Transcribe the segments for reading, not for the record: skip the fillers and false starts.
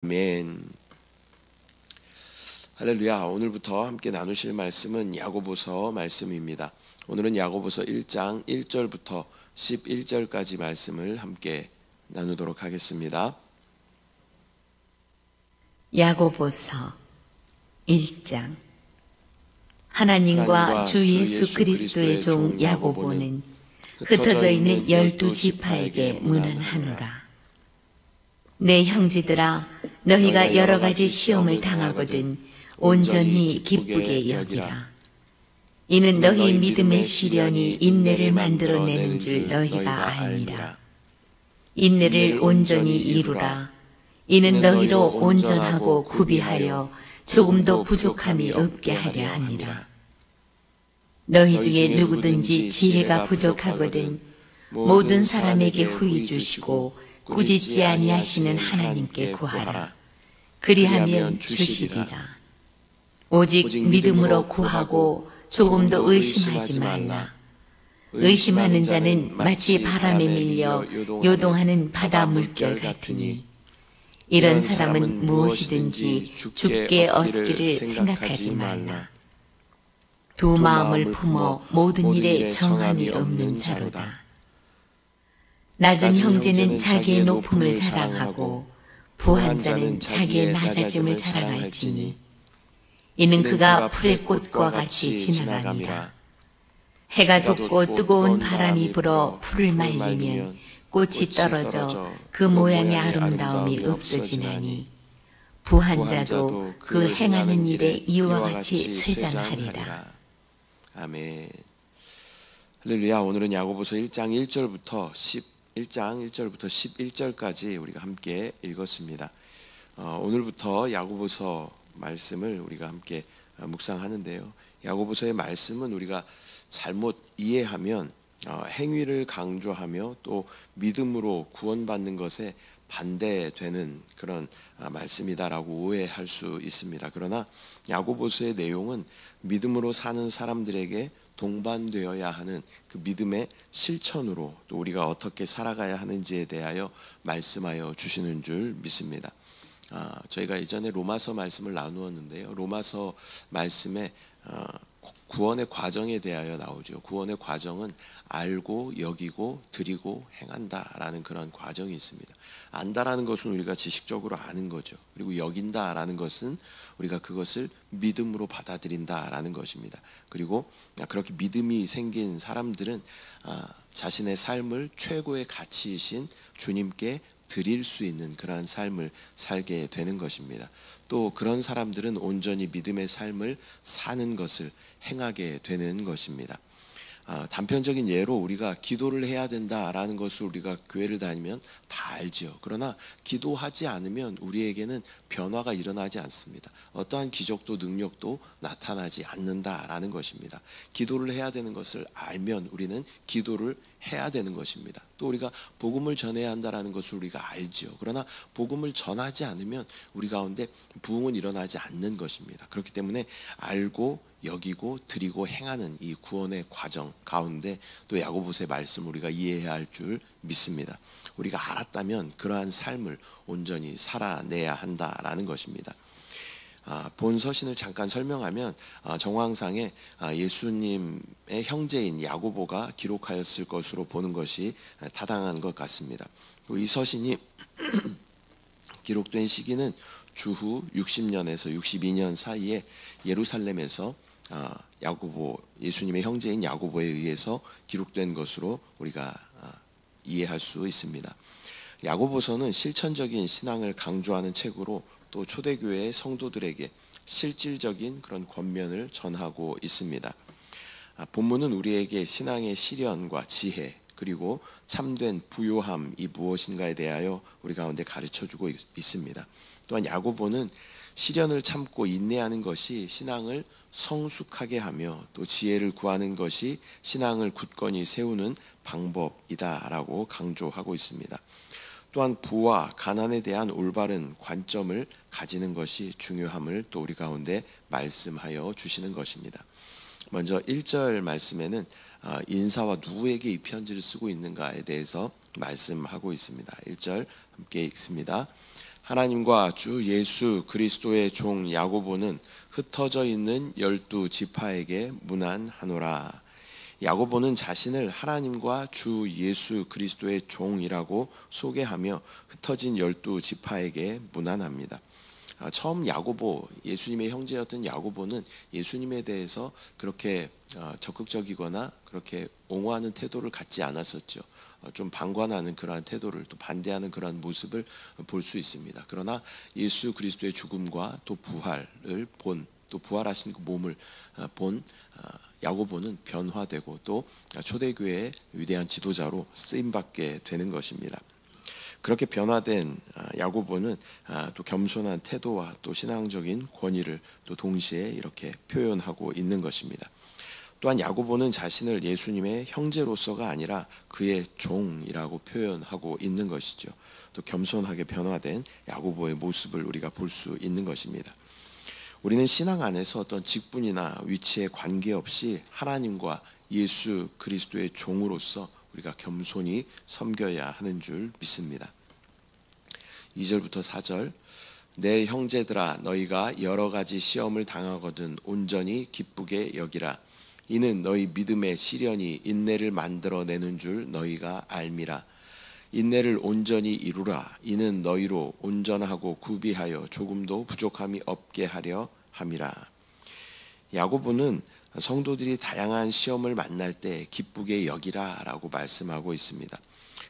아멘. 할렐루야. 오늘부터 함께 나누실 말씀은 야고보서 말씀입니다. 오늘은 야고보서 1장 1절부터 11절까지 말씀을 함께 나누도록 하겠습니다. 야고보서 1장. 하나님과 주 예수 그리스도의 종 야고보는 흩어져 있는 12지파에게 문안하노라. 내 형제들아, 너희가 여러 가지 시험을 당하거든 온전히 기쁘게 여기라. 이는 너희 믿음의 시련이 인내를 만들어내는 줄 너희가 알미라. 인내를 온전히 이루라. 이는 너희로 온전하고 구비하여 조금도 부족함이 없게 하려 함이라. 너희 중에 누구든지 지혜가 부족하거든 모든 사람에게 후히 주시고 꾸짖지 아니하시는 하나님께 구하라. 그리하면 주시리라. 오직 믿음으로 구하고 조금도 의심하지 말라. 의심하는 자는 마치 바람에 밀려 요동하는 바다 물결 같으니 이런 사람은 무엇이든지 죽게 얻기를 생각하지 말라. 두 마음을 품어 모든 일에 정함이 없는 자로다. 낮은 형제는 자기의 높음을 자랑하고 부한 자는 자기의 낮아짐을 자랑할지니 이는 그가 풀의 꽃과 같이 지나가니라. 해가 돋고 뜨거운 바람이 불어 풀을 말리면 꽃이 떨어져 그 모양의 아름다움이 없어지나니 부한 자도 그 행하는 일에 이와 같이 쇠잔하리라. 아멘. 할렐루야. 오늘은 야고보서 1장 1절부터 11절까지 우리가 함께 읽었습니다. 오늘부터 야고보서 말씀을 우리가 함께 묵상하는데요. 야고보서의 말씀은 우리가 잘못 이해하면 행위를 강조하며 또 믿음으로 구원받는 것에 반대되는 그런 말씀이다라고 오해할 수 있습니다. 그러나 야고보서의 내용은 믿음으로 사는 사람들에게 동반되어야 하는 그 믿음의 실천으로 또 우리가 어떻게 살아가야 하는지에 대하여 말씀하여 주시는 줄 믿습니다. 저희가 이전에 로마서 말씀을 나누었는데요. 로마서 말씀에 구원의 과정에 대하여 나오죠. 구원의 과정은 알고 여기고 드리고 행한다라는 그런 과정이 있습니다. 안다라는 것은 우리가 지식적으로 아는 거죠. 그리고 여긴다라는 것은 우리가 그것을 믿음으로 받아들인다라는 것입니다. 그리고 그렇게 믿음이 생긴 사람들은 자신의 삶을 최고의 가치이신 주님께 드릴 수 있는 그러한 삶을 살게 되는 것입니다. 또 그런 사람들은 온전히 믿음의 삶을 사는 것을 행하게 되는 것입니다. 단편적인 예로 우리가 기도를 해야 된다라는 것을 우리가 교회를 다니면 다 알지요. 그러나 기도하지 않으면 우리에게는 변화가 일어나지 않습니다. 어떠한 기적도 능력도 나타나지 않는다라는 것입니다. 기도를 해야 되는 것을 알면 우리는 기도를 해야 되는 것입니다. 또 우리가 복음을 전해야 한다라는 것을 우리가 알지요. 그러나 복음을 전하지 않으면 우리 가운데 부흥은 일어나지 않는 것입니다. 그렇기 때문에 알고 여기고 드리고 행하는 이 구원의 과정 가운데 또 야고보서의 말씀 우리가 이해해야 할 줄 믿습니다. 우리가 알았다면 그러한 삶을 온전히 살아내야 한다라는 것입니다. 본 서신을 잠깐 설명하면 정황상에 예수님의 형제인 야고보가 기록하였을 것으로 보는 것이 타당한 것 같습니다. 이 서신이 기록된 시기는 주후 60년에서 62년 사이에 예루살렘에서 예수님의 형제인 야고보에 의해서 기록된 것으로 우리가 이해할 수 있습니다. 야고보서는 실천적인 신앙을 강조하는 책으로 또 초대교회의 성도들에게 실질적인 그런 권면을 전하고 있습니다. 본문은 우리에게 신앙의 시련과 지혜 그리고 참된 부요함이 무엇인가에 대하여 우리 가운데 가르쳐주고 있습니다. 또한 야고보는 시련을 참고 인내하는 것이 신앙을 성숙하게 하며 또 지혜를 구하는 것이 신앙을 굳건히 세우는 방법이다라고 강조하고 있습니다. 또한 부와 가난에 대한 올바른 관점을 가지는 것이 중요함을 또 우리 가운데 말씀하여 주시는 것입니다. 먼저 1절 말씀에는 인사와 누구에게 이 편지를 쓰고 있는가에 대해서 말씀하고 있습니다. 1절 함께 읽습니다. 하나님과 주 예수 그리스도의 종 야고보는 흩어져 있는 12지파에게 문안하노라. 야고보는 자신을 하나님과 주 예수 그리스도의 종이라고 소개하며 흩어진 12지파에게 문안합니다. 처음 야고보, 예수님의 형제였던 야고보는 예수님에 대해서 그렇게 적극적이거나 그렇게 옹호하는 태도를 갖지 않았었죠. 좀 방관하는 그러한 태도를, 또 반대하는 그러한 모습을 볼 수 있습니다. 그러나 예수 그리스도의 죽음과 또 부활을 본, 또 부활하신 그 몸을 본 야고보는 변화되고 또 초대교회의 위대한 지도자로 쓰임받게 되는 것입니다. 그렇게 변화된 야고보는 또 겸손한 태도와 또 신앙적인 권위를 또 동시에 이렇게 표현하고 있는 것입니다. 또한 야고보는 자신을 예수님의 형제로서가 아니라 그의 종이라고 표현하고 있는 것이죠. 또 겸손하게 변화된 야고보의 모습을 우리가 볼 수 있는 것입니다. 우리는 신앙 안에서 어떤 직분이나 위치에 관계없이 하나님과 예수 그리스도의 종으로서 우리가 겸손히 섬겨야 하는 줄 믿습니다. 2절부터 4절, 내 형제들아 너희가 여러 가지 시험을 당하거든 온전히 기쁘게 여기라. 이는 너희 믿음의 시련이 인내를 만들어내는 줄 너희가 알미라. 인내를 온전히 이루라. 이는 너희로 온전하고 구비하여 조금도 부족함이 없게 하려 함이라. 야고보는 성도들이 다양한 시험을 만날 때 기쁘게 여기라 라고 말씀하고 있습니다.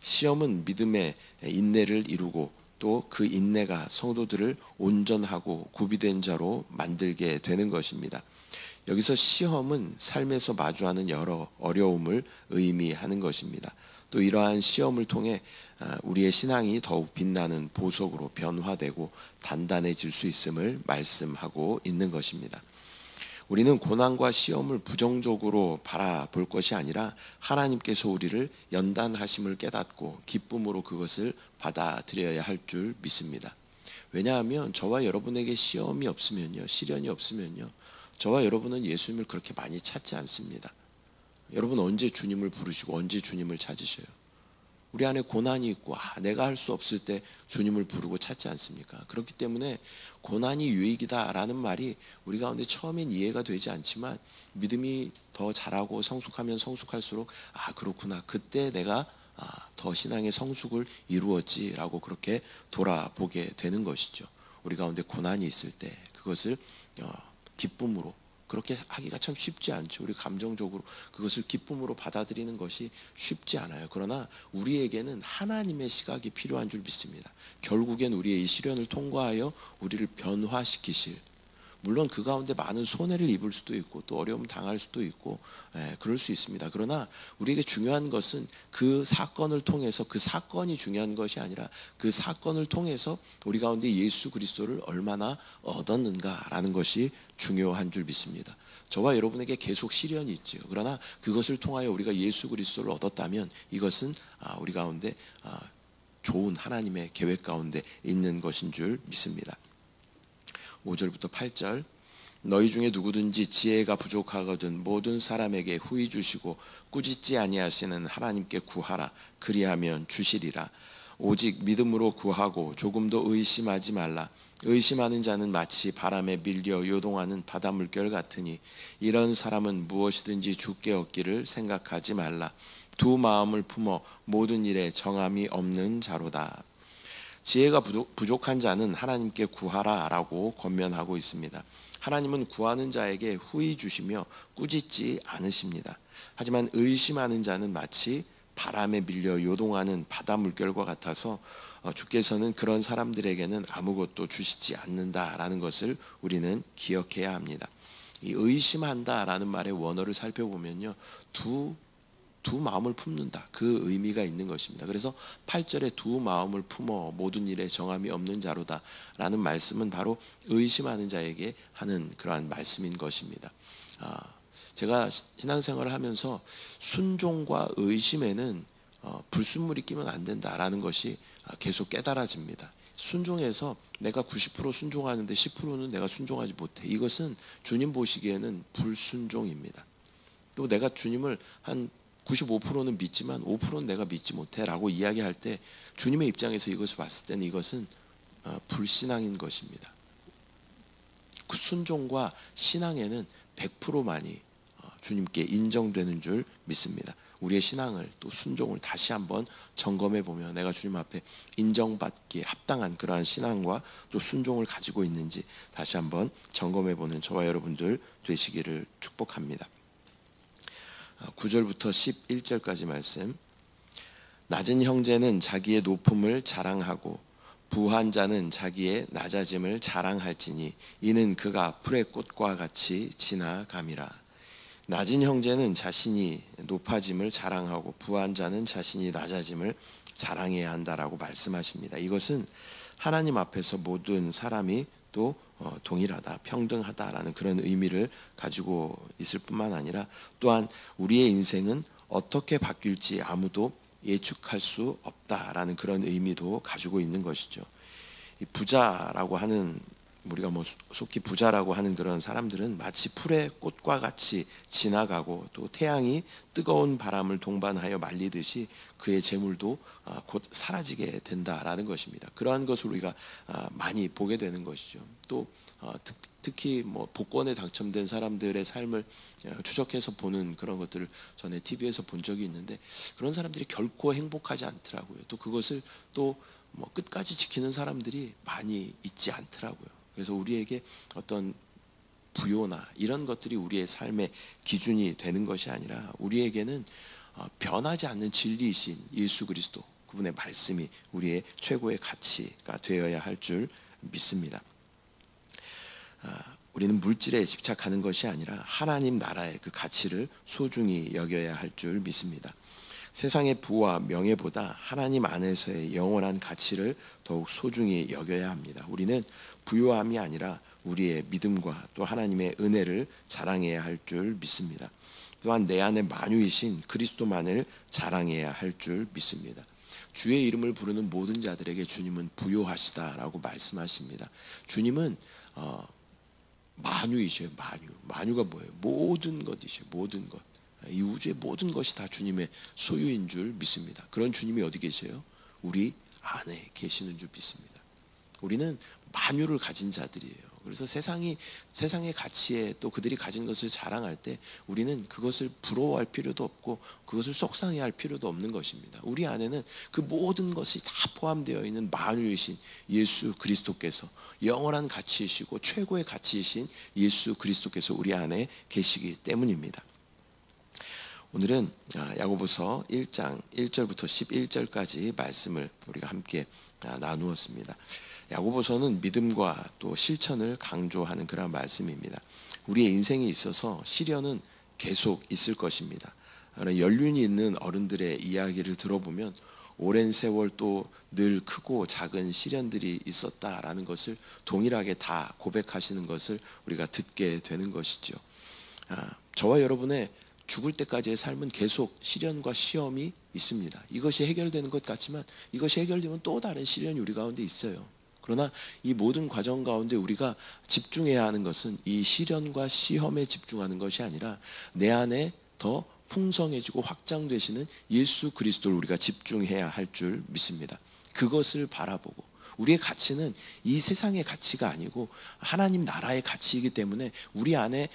시험은 믿음의 인내를 이루고 또 그 인내가 성도들을 온전하고 구비된 자로 만들게 되는 것입니다. 여기서 시험은 삶에서 마주하는 여러 어려움을 의미하는 것입니다. 또 이러한 시험을 통해 우리의 신앙이 더욱 빛나는 보석으로 변화되고 단단해질 수 있음을 말씀하고 있는 것입니다. 우리는 고난과 시험을 부정적으로 바라볼 것이 아니라 하나님께서 우리를 연단하심을 깨닫고 기쁨으로 그것을 받아들여야 할 줄 믿습니다. 왜냐하면 저와 여러분에게 시험이 없으면요, 시련이 없으면요, 저와 여러분은 예수님을 그렇게 많이 찾지 않습니다. 여러분 언제 주님을 부르시고 언제 주님을 찾으셔요? 우리 안에 고난이 있고 내가 할 수 없을 때 주님을 부르고 찾지 않습니까? 그렇기 때문에 고난이 유익이다라는 말이 우리 가운데 처음엔 이해가 되지 않지만 믿음이 더 자라고 성숙하면 성숙할수록 그렇구나, 그때 내가 더 신앙의 성숙을 이루었지라고 그렇게 돌아보게 되는 것이죠. 우리 가운데 고난이 있을 때 그것을 기쁨으로, 그렇게 하기가 참 쉽지 않죠. 우리 감정적으로 그것을 기쁨으로 받아들이는 것이 쉽지 않아요. 그러나 우리에게는 하나님의 시각이 필요한 줄 믿습니다. 결국엔 우리의 이 시련을 통과하여 우리를 변화시키실, 물론 그 가운데 많은 손해를 입을 수도 있고 또 어려움 당할 수도 있고 그럴 수 있습니다. 그러나 우리에게 중요한 것은 그 사건을 통해서, 그 사건이 중요한 것이 아니라 그 사건을 통해서 우리 가운데 예수 그리스도를 얼마나 얻었는가라는 것이 중요한 줄 믿습니다. 저와 여러분에게 계속 시련이 있죠. 그러나 그것을 통하여 우리가 예수 그리스도를 얻었다면 이것은 우리 가운데 좋은 하나님의 계획 가운데 있는 것인 줄 믿습니다. 5절부터 8절, 너희 중에 누구든지 지혜가 부족하거든 모든 사람에게 후히 주시고 꾸짖지 아니하시는 하나님께 구하라. 그리하면 주시리라. 오직 믿음으로 구하고 조금도 의심하지 말라. 의심하는 자는 마치 바람에 밀려 요동하는 바다 물결 같으니 이런 사람은 무엇이든지 주께 얻기를 생각하지 말라. 두 마음을 품어 모든 일에 정함이 없는 자로다. 지혜가 부족한 자는 하나님께 구하라라고 권면하고 있습니다. 하나님은 구하는 자에게 후히 주시며 꾸짖지 않으십니다. 하지만 의심하는 자는 마치 바람에 밀려 요동하는 바다 물결과 같아서 주께서는 그런 사람들에게는 아무것도 주시지 않는다라는 것을 우리는 기억해야 합니다. 이 의심한다라는 말의 원어를 살펴보면요, 두 마음을 품는다, 그 의미가 있는 것입니다. 그래서 8절에 두 마음을 품어 모든 일에 정함이 없는 자로다 라는 말씀은 바로 의심하는 자에게 하는 그러한 말씀인 것입니다. 제가 신앙생활을 하면서 순종과 의심에는 불순물이 끼면 안 된다라는 것이 계속 깨달아집니다. 순종해서 내가 90% 순종하는데 10%는 내가 순종하지 못해, 이것은 주님 보시기에는 불순종입니다. 또 내가 주님을 한 95%는 믿지만 5%는 내가 믿지 못해 라고 이야기할 때 주님의 입장에서 이것을 봤을 때는 이것은 불신앙인 것입니다. 그 순종과 신앙에는 100%만이 주님께 인정되는 줄 믿습니다. 우리의 신앙을 또 순종을 다시 한번 점검해 보며 내가 주님 앞에 인정받기에 합당한 그러한 신앙과 또 순종을 가지고 있는지 다시 한번 점검해 보는 저와 여러분들 되시기를 축복합니다. 9절부터 11절까지 말씀. 낮은 형제는 자기의 높음을 자랑하고 부한 자는 자기의 낮아짐을 자랑할지니 이는 그가 풀의 꽃과 같이 지나감이라. 낮은 형제는 자신이 높아짐을 자랑하고 부한 자는 자신이 낮아짐을 자랑해야 한다라고 말씀하십니다. 이것은 하나님 앞에서 모든 사람이 또 동일하다, 평등하다라는 그런 의미를 가지고 있을 뿐만 아니라 또한 우리의 인생은 어떻게 바뀔지 아무도 예측할 수 없다라는 그런 의미도 가지고 있는 것이죠. 이 부자라고 하는 우리가 속히 부자라고 하는 그런 사람들은 마치 풀의 꽃과 같이 지나가고 또 태양이 뜨거운 바람을 동반하여 말리듯이 그의 재물도 곧 사라지게 된다라는 것입니다. 그러한 것을 우리가 많이 보게 되는 것이죠. 또 특히 복권에 당첨된 사람들의 삶을 추적해서 보는 그런 것들을 전에 TV에서 본 적이 있는데 그런 사람들이 결코 행복하지 않더라고요. 또 그것을 또 끝까지 지키는 사람들이 많이 있지 않더라고요. 그래서 우리에게 어떤 부요나 이런 것들이 우리의 삶의 기준이 되는 것이 아니라 우리에게는 변하지 않는 진리이신 예수 그리스도 그분의 말씀이 우리의 최고의 가치가 되어야 할 줄 믿습니다. 우리는 물질에 집착하는 것이 아니라 하나님 나라의 그 가치를 소중히 여겨야 할 줄 믿습니다. 세상의 부와 명예보다 하나님 안에서의 영원한 가치를 더욱 소중히 여겨야 합니다. 우리는 부요함이 아니라 우리의 믿음과 또 하나님의 은혜를 자랑해야 할 줄 믿습니다. 또한 내 안에 만유이신 그리스도만을 자랑해야 할 줄 믿습니다. 주의 이름을 부르는 모든 자들에게 주님은 부요하시다라고 말씀하십니다. 주님은 만유이셔요. 만유가 뭐예요? 모든 것이셔요. 모든 것. 이 우주의 모든 것이 다 주님의 소유인 줄 믿습니다. 그런 주님이 어디 계세요? 우리 안에 계시는 줄 믿습니다. 우리는 만유를 가진 자들이에요. 그래서 세상의 가치에 또 그들이 가진 것을 자랑할 때 우리는 그것을 부러워할 필요도 없고 그것을 속상해할 필요도 없는 것입니다. 우리 안에는 그 모든 것이 다 포함되어 있는 만유이신 예수 그리스도께서 영원한 가치이시고 최고의 가치이신 예수 그리스도께서 우리 안에 계시기 때문입니다. 오늘은 야고보서 1장 1절부터 11절까지 말씀을 우리가 함께 나누었습니다. 야고보서는 믿음과 또 실천을 강조하는 그런 말씀입니다. 우리의 인생에 있어서 시련은 계속 있을 것입니다. 연륜이 있는 어른들의 이야기를 들어보면 오랜 세월 또 늘 크고 작은 시련들이 있었다라는 것을 동일하게 다 고백하시는 것을 우리가 듣게 되는 것이죠. 저와 여러분의 죽을 때까지의 삶은 계속 시련과 시험이 있습니다. 이것이 해결되는 것 같지만 이것이 해결되면 또 다른 시련이 우리 가운데 있어요. 그러나 이 모든 과정 가운데 우리가 집중해야 하는 것은 이 시련과 시험에 집중하는 것이 아니라 내 안에 더 풍성해지고 확장되시는 예수 그리스도를 우리가 집중해야 할 줄 믿습니다. 그것을 바라보고 우리의 가치는 이 세상의 가치가 아니고 하나님 나라의 가치이기 때문에 우리 안에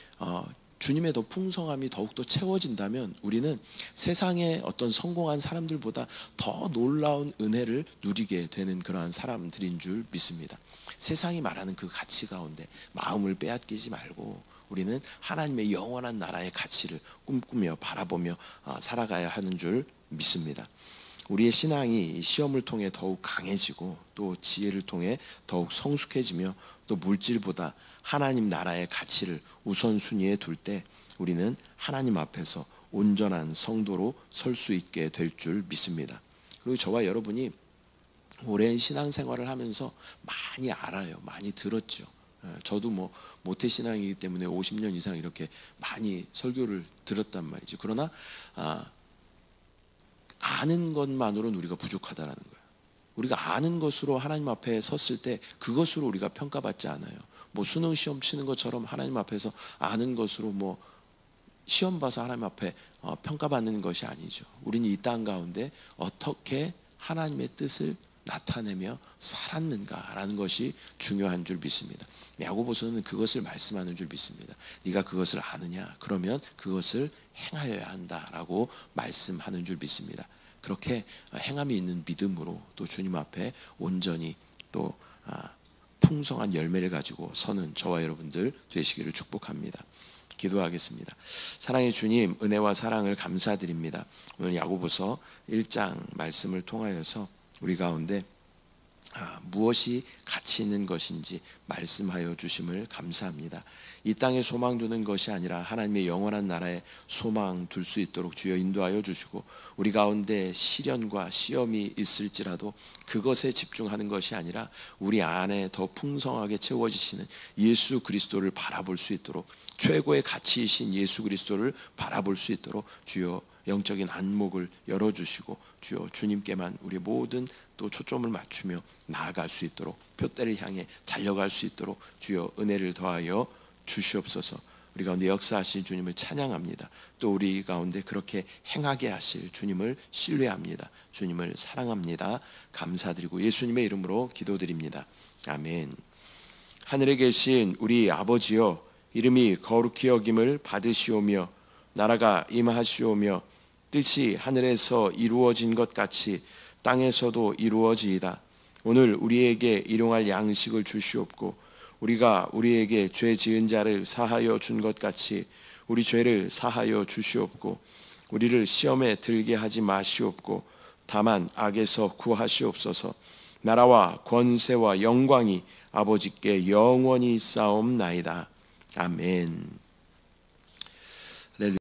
주님의 더 풍성함이 더욱더 채워진다면 우리는 세상의 어떤 성공한 사람들보다 더 놀라운 은혜를 누리게 되는 그러한 사람들인 줄 믿습니다. 세상이 말하는 그 가치 가운데 마음을 빼앗기지 말고 우리는 하나님의 영원한 나라의 가치를 꿈꾸며 바라보며 살아가야 하는 줄 믿습니다. 우리의 신앙이 시험을 통해 더욱 강해지고 또 지혜를 통해 더욱 성숙해지며 또 물질보다 하나님 나라의 가치를 우선순위에 둘 때 우리는 하나님 앞에서 온전한 성도로 설 수 있게 될 줄 믿습니다. 그리고 저와 여러분이 오랜 신앙생활을 하면서 많이 알아요. 많이 들었죠. 저도 모태신앙이기 때문에 50년 이상 이렇게 많이 설교를 들었단 말이죠. 그러나 아는 것만으로는 우리가 부족하다라는 거예요. 우리가 아는 것으로 하나님 앞에 섰을 때 그것으로 우리가 평가받지 않아요. 수능 시험 치는 것처럼 하나님 앞에서 아는 것으로 시험 봐서 하나님 앞에 평가받는 것이 아니죠. 우리는 이 땅 가운데 어떻게 하나님의 뜻을 나타내며 살았는가라는 것이 중요한 줄 믿습니다. 야고보서는 그것을 말씀하는 줄 믿습니다. 네가 그것을 아느냐? 그러면 그것을 행하여야 한다라고 말씀하는 줄 믿습니다. 그렇게 행함이 있는 믿음으로 또 주님 앞에 온전히 또 풍성한 열매를 가지고 서는 저와 여러분들 되시기를 축복합니다. 기도하겠습니다. 사랑의 주님, 은혜와 사랑을 감사드립니다. 오늘 야고보서 1장 말씀을 통하여서 우리 가운데 무엇이 가치 있는 것인지 말씀하여 주심을 감사합니다. 이 땅에 소망 두는 것이 아니라 하나님의 영원한 나라에 소망 둘 수 있도록 주여 인도하여 주시고, 우리 가운데 시련과 시험이 있을지라도 그것에 집중하는 것이 아니라 우리 안에 더 풍성하게 채워지시는 예수 그리스도를 바라볼 수 있도록, 최고의 가치이신 예수 그리스도를 바라볼 수 있도록 주여 영적인 안목을 열어주시고, 주여 주님께만 우리 모든 또 초점을 맞추며 나아갈 수 있도록, 표대를 향해 달려갈 수 있도록 주여 은혜를 더하여 주시옵소서. 우리 가운데 역사하실 주님을 찬양합니다. 또 우리 가운데 그렇게 행하게 하실 주님을 신뢰합니다. 주님을 사랑합니다. 감사드리고 예수님의 이름으로 기도드립니다. 아멘. 하늘에 계신 우리 아버지여, 이름이 거룩히 여김을 받으시오며 나라가 임하시오며 뜻이 하늘에서 이루어진 것 같이 땅에서도 이루어지이다. 오늘 우리에게 일용할 양식을 주시옵고, 우리가 우리에게 죄 지은 자를 사하여 준 것 같이 우리 죄를 사하여 주시옵고, 우리를 시험에 들게 하지 마시옵고 다만 악에서 구하시옵소서. 나라와 권세와 영광이 아버지께 영원히 있사옵나이다. 아멘.